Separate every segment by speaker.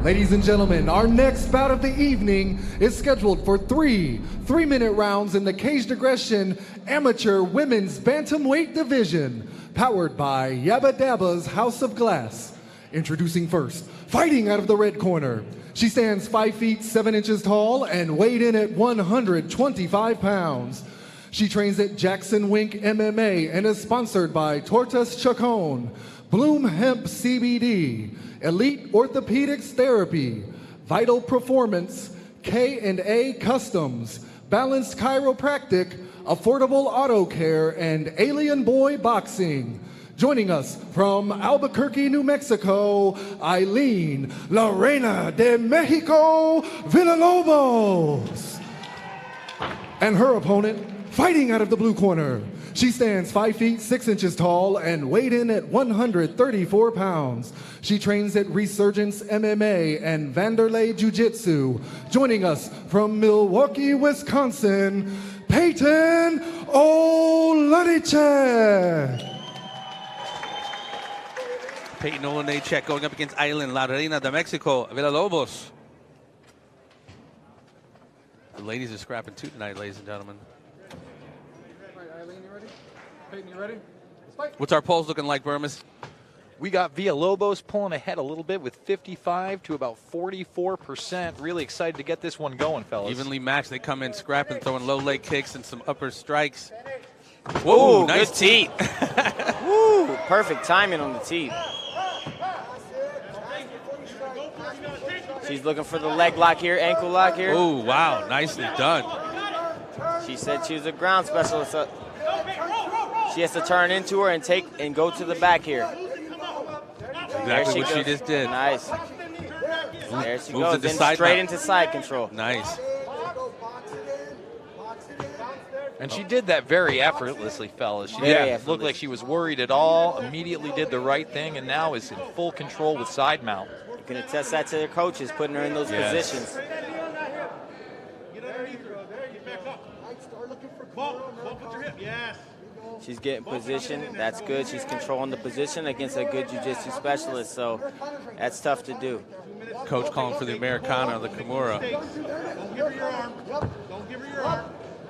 Speaker 1: Ladies and gentlemen, our next bout of the evening is scheduled for three-minute rounds in the Caged Aggression Amateur Women's Bantamweight Division, powered by Yabba Dabba's House of Glass. Introducing first, fighting out of the red corner. She stands 5 feet 7 inches tall and weighed in at 125 pounds. She trains at JacksonWink MMA and is sponsored by Tortas Chacon, Bloom Hemp CBD, Elite Orthopedics Therapy, Vital Performance, K&A Customs, Balanced Chiropractic, Affordable Auto Care, and Alien Boy Boxing. Joining us from Albuquerque, New Mexico, Aylin La Reina de Mexico Villalobos. And her opponent, fighting out of the blue corner. She stands 5 feet 6 inches tall and weighed in at 134 pounds. She trains at Resurgence MMA and Vanderlei Jiu Jitsu. Joining us from Milwaukee, Wisconsin, Paeton Olejniczak.
Speaker 2: Paeton Olejniczak going up against Aylin La Reina de Mexico Villalobos. The ladies are scrapping too tonight, ladies and gentlemen.
Speaker 1: Aylin, you ready? Paeton, you ready? Let's fight.
Speaker 2: What's our polls looking like, Burmis?
Speaker 3: We got Villalobos pulling ahead a little bit with 55 to about 44%. Really excited to get this one going, fellas.
Speaker 2: Evenly matched. They come in scrapping, throwing low leg kicks and some upper strikes. Whoa,
Speaker 4: ooh,
Speaker 2: nice
Speaker 4: good teeth. Woo, perfect timing on the teeth. She's looking for the leg lock here, ankle lock here.
Speaker 2: Oh, wow, nicely done.
Speaker 4: She said she was a ground specialist. She has to turn into her and go to the back here.
Speaker 2: Exactly what she just did.
Speaker 4: Nice. There she
Speaker 2: Moves
Speaker 4: goes, then straight into side control.
Speaker 2: Nice.
Speaker 3: And she did that very effortlessly, fellas. She
Speaker 4: Very
Speaker 3: didn't look like she was worried at all, immediately did the right thing, and now is in full control with side mount.
Speaker 4: You can attest that to their coaches, putting her in those positions. She's getting position. That's good. She's controlling the position against a good jiu-jitsu specialist, so that's tough to do.
Speaker 2: Coach calling for the Americana, the Kimura.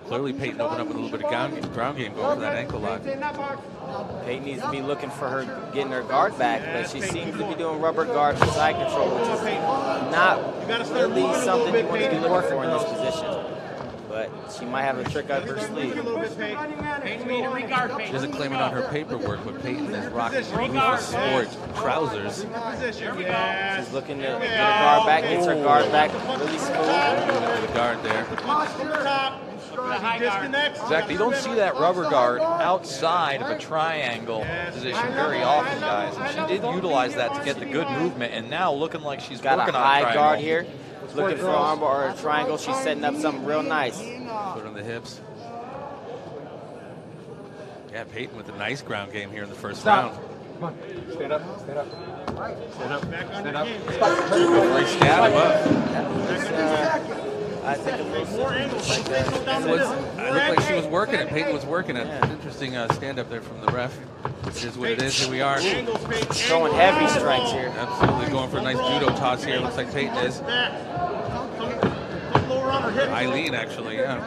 Speaker 2: Clearly, Paeton opened up with a little bit of ground game going for that ankle lock.
Speaker 4: Paeton needs to be looking for her, getting her guard back, but she seems to be doing rubber guard for side control, which is not really something you want to be looking for in this position. But she might have a trick up her sleeve.
Speaker 2: She doesn't claim it on her paperwork, but Paeton is rocking Rufus Sport trousers.
Speaker 4: She's looking to get her guard back, gets her guard back really smooth.
Speaker 2: The guard there.
Speaker 3: Exactly. You don't see that rubber guard outside of a triangle position very often, guys. And she did utilize that to get the good movement, and now looking like she's
Speaker 4: got
Speaker 3: working
Speaker 4: a
Speaker 3: on
Speaker 4: high
Speaker 3: triangle.
Speaker 4: guard here. Looking for an armbar or a triangle. She's setting up something real nice.
Speaker 2: Put on the hips. Yeah, Paeton with a nice ground game here in the first round.
Speaker 1: Come on. Stand up. Stand up. Stand up. Stand up.
Speaker 2: Great stab him up.
Speaker 4: I think a little
Speaker 2: It looked like she was working it. Paeton was working it. Interesting stand up there from the ref. It is what it is. Here we are.
Speaker 4: throwing heavy strikes here.
Speaker 2: Absolutely going for a nice judo toss here. Looks like Paeton is. Aylin, actually, yeah.
Speaker 4: I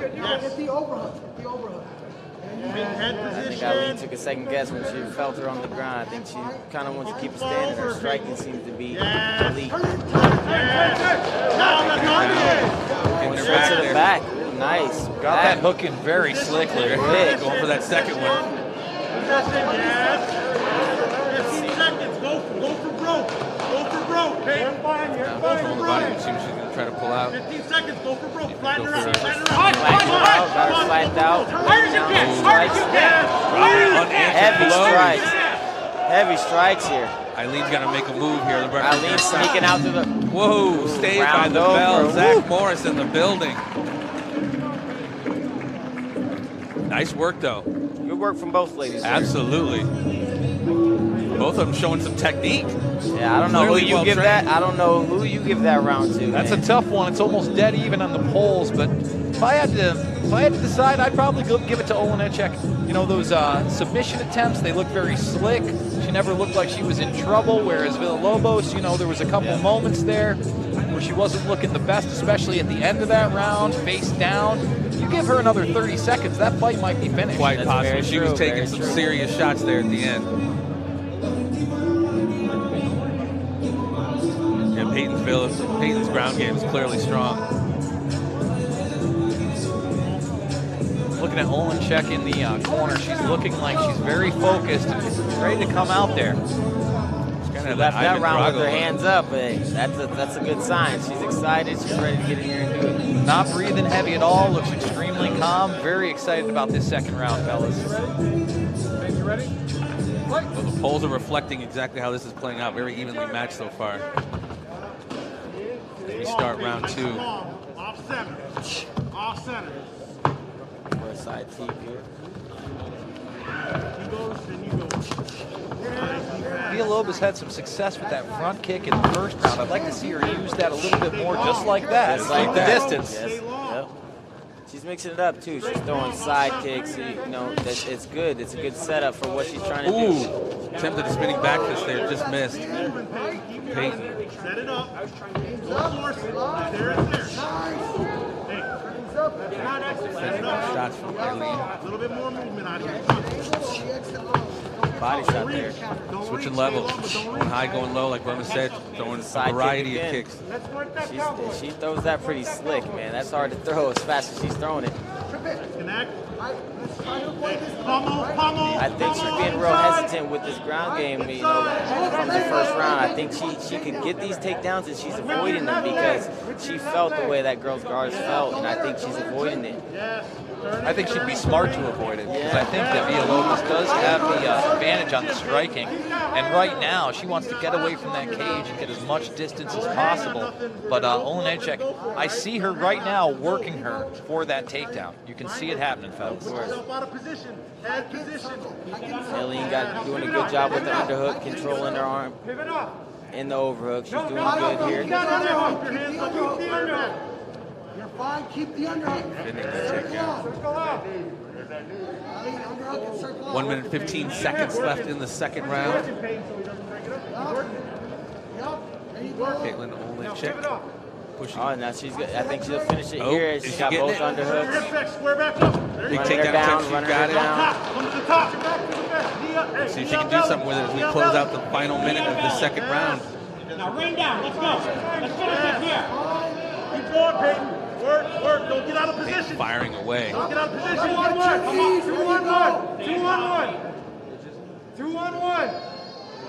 Speaker 4: think Aylin took a second guess when she felt her on the ground. I think she kind of wants to keep it standing. Her striking seems to be elite. Going straight to the back. Ooh, nice.
Speaker 3: Got that hook in very slickly.
Speaker 4: Big.
Speaker 2: Going for that second one.
Speaker 5: 15 seconds. Go for broke. Go for broke. Okay?
Speaker 2: From the body, it seems she's going to try to pull out.
Speaker 5: 15 seconds. Go for broke. Flatten her out.
Speaker 4: Flattened out. Got her flattened out. Heavy strikes. Heavy strikes here.
Speaker 2: Aylin's got to make a move here.
Speaker 4: Aylin sneaking out to the...
Speaker 2: Whoa, stayed by
Speaker 4: round
Speaker 2: the bell.
Speaker 4: over.
Speaker 2: Zach Morris in the building. Nice work, though.
Speaker 4: Good work from both ladies.
Speaker 2: Absolutely. Both of them showing some technique.
Speaker 4: Yeah, I don't know
Speaker 2: Clearly
Speaker 4: who you give that. I don't know who you give that round to.
Speaker 3: That's a tough one. It's almost dead even on the polls, but if I had to If I had to decide, I'd probably give it to Olejniczak. You know, those submission attempts, they look very slick. She never looked like she was in trouble, whereas Villalobos, you know, there was a couple moments there where she wasn't looking the best, especially at the end of that round, face down. You give her another 30 seconds, that fight might be finished.
Speaker 2: Quite
Speaker 4: That's
Speaker 2: possible.
Speaker 4: very
Speaker 2: She
Speaker 4: true,
Speaker 2: was taking
Speaker 4: very
Speaker 2: some
Speaker 4: true.
Speaker 2: serious shots there at the end. Yeah, Paeton's ground game is clearly strong.
Speaker 3: Looking at Olejniczak in the corner, she's looking like she's very focused and ready to come out there.
Speaker 4: She left that round with her hands up. Hey, that's a good sign. She's excited. She's ready to get in here and do it.
Speaker 3: Not breathing heavy at all. Looks extremely calm. Very excited about this second round, fellas.
Speaker 2: Well, the polls are reflecting exactly how this is playing out. Very evenly matched so far. We start round 2.
Speaker 5: Off center. Off center.
Speaker 4: For a side teep here.
Speaker 5: He goes, then you go.
Speaker 3: Villalobos had some success with that front kick in the first round. I'd like to see her use that a little bit more, just like that.
Speaker 4: Just like
Speaker 3: Keep
Speaker 4: that.
Speaker 3: the distance.
Speaker 4: Yes. Yep. She's mixing it up too. She's throwing side kicks. You know, it's good. It's a good setup for what she's trying to do.
Speaker 2: Ooh, attempted a spinning back fist there, just missed. Payton.
Speaker 5: Set it up. Don't force it. There it's there. Hey. Set it up.
Speaker 2: Shots from Aylin.
Speaker 5: A little bit more movement out here.
Speaker 4: Body shot there.
Speaker 2: Switching levels. Going high, going low, like Burma said, throwing a
Speaker 4: Side
Speaker 2: variety
Speaker 4: kick
Speaker 2: of
Speaker 4: again.
Speaker 2: kicks.
Speaker 4: She throws that pretty slick, man. That's hard to throw as fast as she's throwing it.
Speaker 5: Connect.
Speaker 4: I think she's being real hesitant with this ground game, you know, from the first round. I think she could get these takedowns and she's avoiding them because she felt the way that girl's guards felt, and I think she's avoiding it.
Speaker 3: I think she'd be smart to avoid it because I think that Villalobos does have the advantage on the striking. And right now, she wants to get away from that cage and get as much distance as possible. But Olejniczak, I see her right now working her for that takedown. You can see it happening, fellas.
Speaker 5: Out of position. Add position.
Speaker 4: Aylin doing a good job with the underhook, controlling her arm
Speaker 5: Pivot up.
Speaker 4: in the overhook. She's doing good here.
Speaker 5: You got underhook. Your hands up. Keep the underhook.
Speaker 6: You're fine. Keep the underhook.
Speaker 2: Fitting the takedown.
Speaker 5: Circle out.
Speaker 6: Underhook and circle out.
Speaker 2: 1 minute 15 seconds left in the second round. Caitlin Olejniczak pushing.
Speaker 4: Oh, now she's good. I think she'll finish it
Speaker 2: Oh,
Speaker 4: here.
Speaker 2: is
Speaker 4: She's
Speaker 2: she
Speaker 4: got
Speaker 2: getting
Speaker 4: both
Speaker 2: it?
Speaker 4: underhooks.
Speaker 5: Square back up. There you
Speaker 2: Big
Speaker 5: go.
Speaker 4: Running her
Speaker 2: takedown
Speaker 4: down,
Speaker 2: attempt, she's
Speaker 4: running
Speaker 2: got
Speaker 4: her
Speaker 2: it.
Speaker 4: down.
Speaker 5: Come to the top. Back to the best. Knee up. Hey,
Speaker 2: See if
Speaker 5: knee
Speaker 2: she can
Speaker 5: up
Speaker 2: do
Speaker 5: belly.
Speaker 2: something with it as we
Speaker 5: Knee up
Speaker 2: close
Speaker 5: belly.
Speaker 2: out the final minute of the second round.
Speaker 5: Now rain down. Let's go. Let's finish it here. Keep going, Peyton. Work. Don't get out of position.
Speaker 2: Firing away.
Speaker 5: Don't get out of position. 2-on-1. Come on. 2-on-1. 2-on-1. 2-on-1.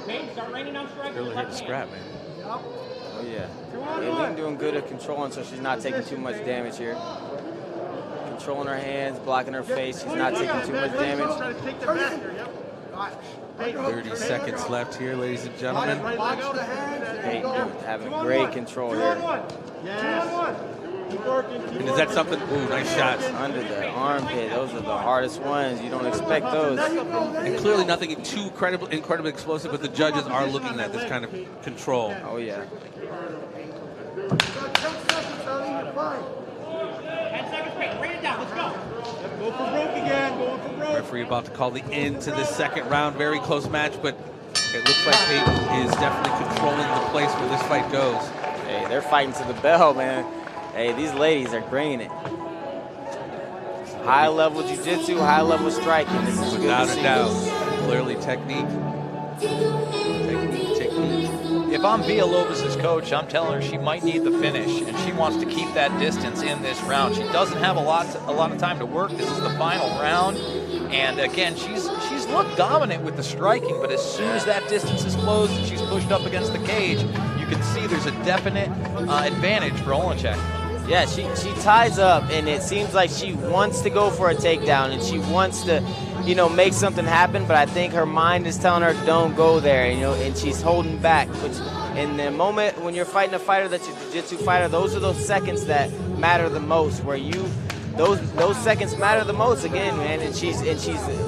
Speaker 7: Payton, start raining down strikes.
Speaker 2: Really hit the scrap, man.
Speaker 4: Oh, yeah. Aylin doing good at controlling so she's not taking too much damage here. Controlling her hands, blocking her face. She's not taking too much damage.
Speaker 5: Try to take the back here. Yep.
Speaker 2: 30 seconds left here, ladies and gentlemen.
Speaker 5: Right leg out.
Speaker 4: Payton having great control here.
Speaker 5: 2-on-1. 2-on-1. Keep working.
Speaker 2: And is that something? Ooh, nice shots.
Speaker 4: Under the armpit. Those are the hardest ones. You don't expect those.
Speaker 2: And clearly nothing too incredibly explosive, but the judges are looking at this kind of control.
Speaker 4: Oh, yeah.
Speaker 6: 10 seconds, Aylin. You're fine.
Speaker 7: 10 seconds, Payton. Rain it down. Let's go.
Speaker 5: Go for broke again. Going for broke.
Speaker 2: Referee about to call the end to this second round. Very close match, but it looks like Paeton is definitely controlling the place where this fight goes.
Speaker 4: Hey, they're fighting to the bell, man. Hey, these ladies are bringing it. High-level jiu-jitsu, high-level striking. This is good
Speaker 2: Without
Speaker 4: to
Speaker 2: a
Speaker 4: see.
Speaker 2: doubt. Clearly technique. Technique.
Speaker 3: If I'm Villalobos' coach, I'm telling her she might need the finish, and she wants to keep that distance in this round. She doesn't have a lot of time to work. This is the final round, and again, she's looked dominant with the striking, but as soon as that distance is closed and she's pushed up against the cage, you can see there's a definite advantage for Olejniczak.
Speaker 4: Yeah, she ties up, and it seems like she wants to go for a takedown, and she wants to, you know, make something happen, but I think her mind is telling her don't go there, you know, and she's holding back, which in the moment when you're fighting a fighter that's a jiu-jitsu fighter, those are those seconds that matter the most, where those seconds matter the most again, man, and she's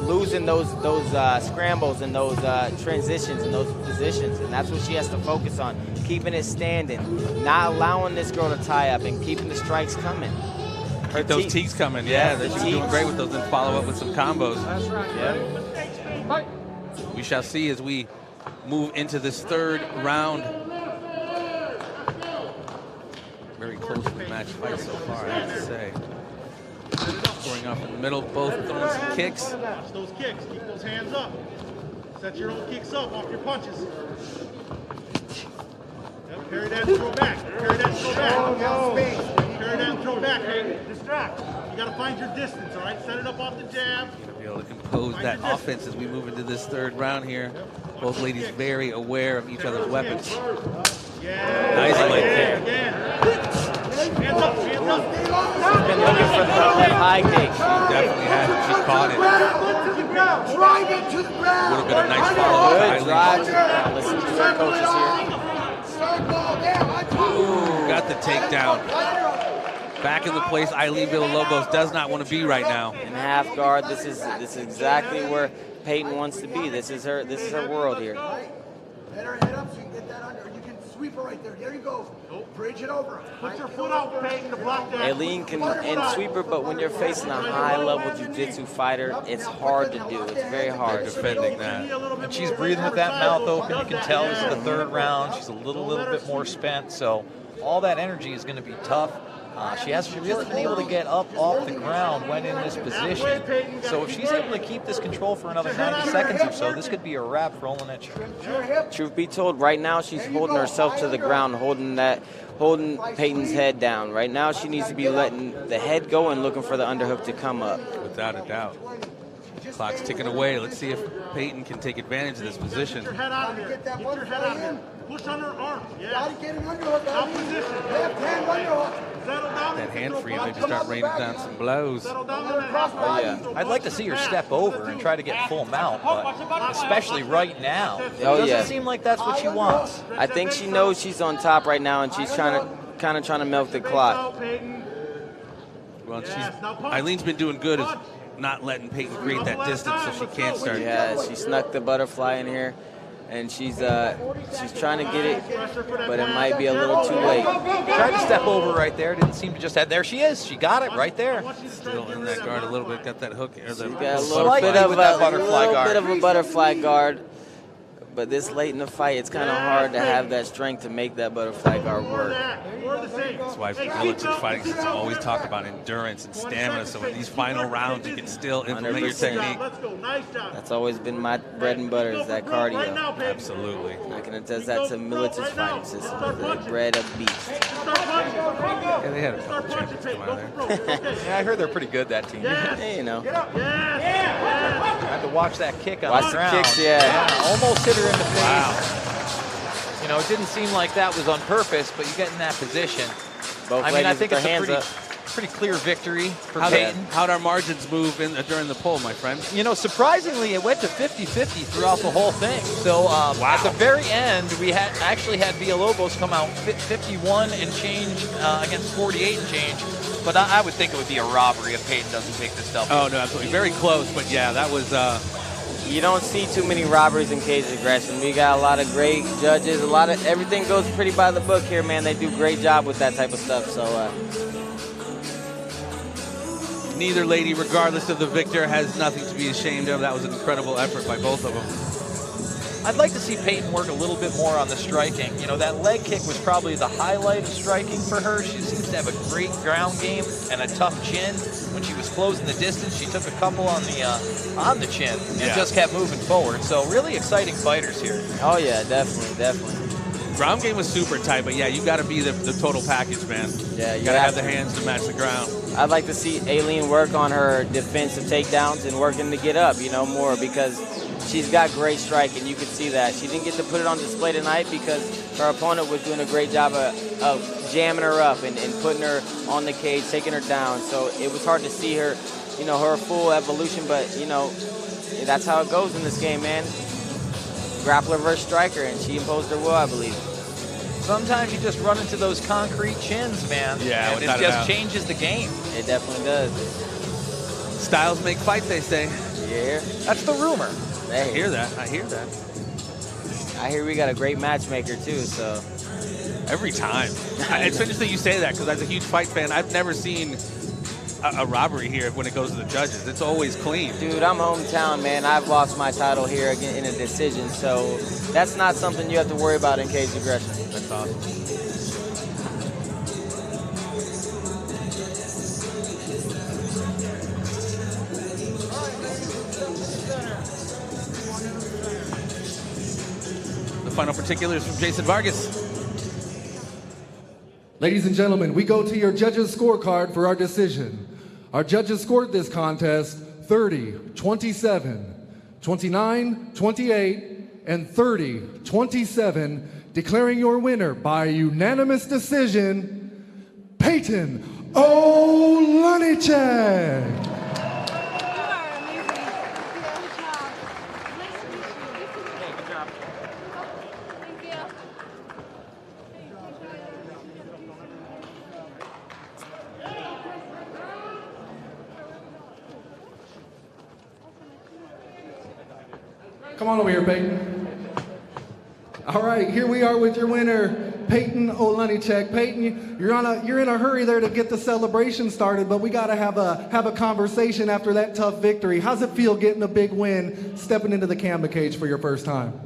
Speaker 4: losing those scrambles and those transitions and those positions, and that's what she has to focus on, keeping it standing, not allowing this girl to tie up, and keeping the strikes coming.
Speaker 2: Keep those teaks coming. Yeah,
Speaker 4: the
Speaker 2: she's doing great with those and follow up with some combos.
Speaker 4: That's right. Yeah.
Speaker 2: We shall see as we move into this third round. Very closely matched fight so far, I have to say. Scoring off in the middle, both throwing some kicks.
Speaker 5: Watch those kicks. Keep those hands up. Set your own kicks up off your punches. Yep, carry that and throw back. Carry that and throw back. Carry that and throw back. Hey, distract. You got to find your distance, all right? Set it up off the jab.
Speaker 2: Gonna be able to compose that offense as we move into this third round here. Both ladies very aware of each other's weapons.
Speaker 5: Yeah.
Speaker 2: Nice leg kick.
Speaker 5: Again. Hands up, hands up.
Speaker 4: She's been looking for the left high kick.
Speaker 2: Definitely has it. She caught it.
Speaker 6: Drive it to the ground.
Speaker 2: Would have been a nice follow-up.
Speaker 4: Good
Speaker 2: Aylin.
Speaker 4: drive. Now listen to our coaches here.
Speaker 6: Circle there.
Speaker 2: Ooh, got the takedown. Back in the place Aylin Villalobos does not want to be right now.
Speaker 4: In half guard, this is exactly where Paeton wants to be. This is her world here.
Speaker 6: Let her head up so you can get that under. You can sweep her right there. There you go. Bridge it over.
Speaker 5: Put your foot out, Paeton, to block that.
Speaker 4: Aylin can end sweeper, but when you're facing a high-level jiu-jitsu fighter, it's hard to do. It's very hard.
Speaker 2: Defending that.
Speaker 3: And she's breathing with that mouth open. You can tell this is the third round. She's a little bit more spent, so all that energy is going to be tough. She hasn't really been able to get up off the ground when in this position. So if she's able to keep this control for another 90 seconds or so, this could be a wrap for Olejniczak.
Speaker 4: Truth be told, right now she's holding herself to the ground, holding Paeton's head down. Right now she needs to be letting the head go and looking for the underhook to come up.
Speaker 2: Without a doubt. Clock's ticking away. Let's see if Paeton can take advantage of this position.
Speaker 5: Get your head out of here. Get your head out of here. Push on her arm. Yeah.
Speaker 6: Gotta get an underhook.
Speaker 5: Top position.
Speaker 6: Left hand underhook.
Speaker 5: Settle down.
Speaker 2: That hand free, maybe start raining down some blows.
Speaker 5: Settle down on that half
Speaker 4: Oh, yeah.
Speaker 3: I'd like to see her step over and try to get full mount, but especially right now, it
Speaker 4: Oh,
Speaker 3: doesn't
Speaker 4: yeah.
Speaker 3: seem like that's what she wants.
Speaker 4: I think she knows she's on top right now, and she's trying to milk the clock.
Speaker 2: Well, Aylin's been doing good at not letting Paeton create that distance so she can't start.
Speaker 4: Yeah, she snuck the butterfly in here, and she's trying to get it, but it might be a little too late.
Speaker 3: Tried to step over right there, didn't seem to just have. There she is. She got it right there.
Speaker 2: Still in that guard a little bit, got that hook. Or the
Speaker 4: Got a little
Speaker 3: Slightly
Speaker 4: bit of
Speaker 3: with that butterfly guard.
Speaker 4: bit of a butterfly guard, but this late in the fight, it's kind of hard to have that strength to make that butterfly guard work.
Speaker 2: That's why militant fighting is always talk about endurance and stamina. So in these final rounds, you can still implement your
Speaker 4: 100%.
Speaker 2: technique.
Speaker 5: Let's go. Nice job.
Speaker 4: That's always been my bread and butter, is that cardio.
Speaker 2: Absolutely.
Speaker 4: I can attest that to militant fighting system. They're bred of beast.
Speaker 2: Yeah, they had a couple champions come out there.
Speaker 3: Yeah, I heard they're pretty good, that team.
Speaker 4: Hey, you know.
Speaker 3: Had to watch that kick on
Speaker 4: Watch
Speaker 3: the
Speaker 4: the
Speaker 3: ground.
Speaker 4: kicks, yeah.
Speaker 3: Almost hit her in the face.
Speaker 2: Wow.
Speaker 3: You know, it didn't seem like that was on purpose, but you get in that position.
Speaker 4: Both
Speaker 3: I mean, I
Speaker 4: ladies
Speaker 3: think
Speaker 4: with
Speaker 3: it's
Speaker 4: their
Speaker 3: a
Speaker 4: hands
Speaker 3: pretty clear victory for
Speaker 2: How'd
Speaker 3: Paeton.
Speaker 2: our margins move during the poll, my friend?
Speaker 3: You know, surprisingly, it went to 50-50 throughout the whole thing. So at the very end, we actually had Villalobos come out 51 and change against 48 and change. But I would think it would be a robbery if Paeton doesn't take this W.
Speaker 2: Oh, no, absolutely. Very close, but yeah, that was...
Speaker 4: You don't see too many robberies in cage aggression. We got a lot of great judges. Everything goes pretty by the book here, man. They do a great job with that type of stuff. So
Speaker 2: neither lady, regardless of the victor, has nothing to be ashamed of. That was an incredible effort by both of them.
Speaker 3: I'd like to see Paeton work a little bit more on the striking. You know, that leg kick was probably the highlight of striking for her. She seems to have a great ground game and a tough chin. When she was closing the distance, she took a couple on the chin and just kept moving forward. So really exciting fighters here.
Speaker 4: oh yeah, definitely.
Speaker 2: Ground game was super tight, but yeah, you got to be the total package, man.
Speaker 4: Yeah,
Speaker 2: you got to have the hands to match the ground.
Speaker 4: I'd like to see Aylin work on her defensive takedowns and working to get up, more, because she's got great striking. You can see that. She didn't get to put it on display tonight because her opponent was doing a great job of jamming her up and putting her on the cage, taking her down. So it was hard to see her, her full evolution, but, that's how it goes in this game, man. Grappler versus striker, and she imposed her will, I believe.
Speaker 3: Sometimes you just run into those concrete chins, man.
Speaker 2: Yeah,
Speaker 3: and it
Speaker 2: without a
Speaker 3: just
Speaker 2: doubt.
Speaker 3: changes the game.
Speaker 4: It definitely does.
Speaker 2: Styles make fights, they say.
Speaker 4: Yeah.
Speaker 3: That's the rumor.
Speaker 2: I
Speaker 4: Hey,
Speaker 2: hear that. I hear that.
Speaker 4: I hear we got a great matchmaker, too, so.
Speaker 2: Every time. It's interesting you say that because as a huge fight fan, I've never seen a robbery here when it goes to the judges. It's always clean.
Speaker 4: Dude, I'm hometown, man. I've lost my title here again in a decision, so that's not something you have to worry about in cage aggression.
Speaker 2: That's awesome. The final particulars from Jason Vargas.
Speaker 1: Ladies and gentlemen, we go to your judges' scorecard for our decision. Our judges scored this contest 30, 27, 29, 28, and 30, 27, declaring your winner by unanimous decision, Paeton Olejniczak. Come on over here, Paeton. All right, here we are with your winner, Paeton Olejniczak. Paeton, you're in a hurry there to get the celebration started, but we got to have a conversation after that tough victory. How's it feel getting a big win, stepping into the camera cage for your first time?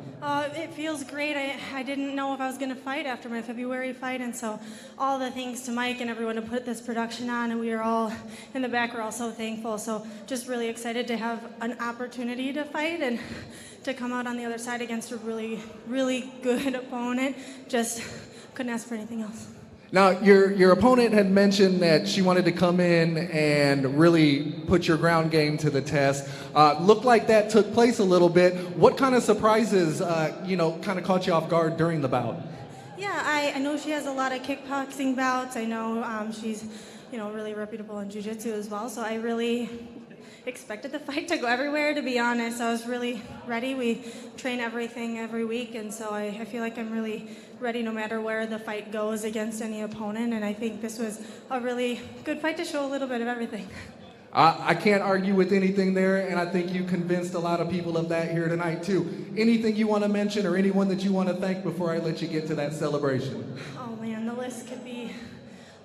Speaker 8: It feels great. I didn't know if I was going to fight after my February fight, and so all the thanks to Mike and everyone to put this production on, and we are all in the back, we're all so thankful. So just really excited to have an opportunity to fight and to come out on the other side against a really, really good opponent. Just couldn't ask for anything else.
Speaker 1: Now, your opponent had mentioned that she wanted to come in and really put your ground game to the test. Looked like that took place a little bit. What kind of surprises, kind of caught you off guard during the bout?
Speaker 8: Yeah, I know she has a lot of kickboxing bouts. I know she's, really reputable in Jiu Jitsu as well. So I really expected the fight to go everywhere, to be honest. I was really ready. We train everything every week, and so I feel like I'm really ready no matter where the fight goes against any opponent, and I think this was a really good fight to show a little bit of everything.
Speaker 1: I can't argue with anything there, and I think you convinced a lot of people of that here tonight, too. Anything you want to mention or anyone that you want to thank before I let you get to that celebration?
Speaker 8: Oh, man, the list could be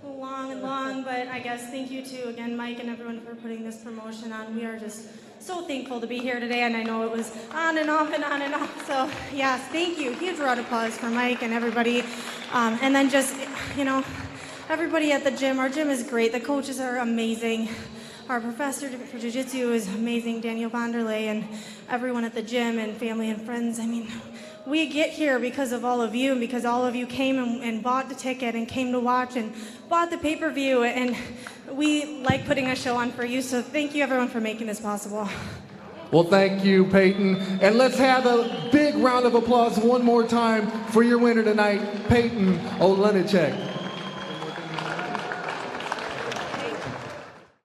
Speaker 8: long and long, but I guess thank you to, again, Mike and everyone for putting this promotion on. We are just so thankful to be here today, and I know it was on and off and on and off. So, yes, thank you. Huge round of applause for Mike and everybody. And then just, everybody at the gym. Our gym is great. The coaches are amazing. Our professor for Jiu Jitsu is amazing, Daniel Vanderlei, and everyone at the gym and family and friends. I mean, we get here because of all of you, and because all of you came and bought the ticket and came to watch and bought the pay-per-view, and we like putting a show on for you, so thank you everyone for making this possible.
Speaker 1: Well, thank you, Paeton. And let's have a big round of applause one more time for your winner tonight, Paeton Olejniczak.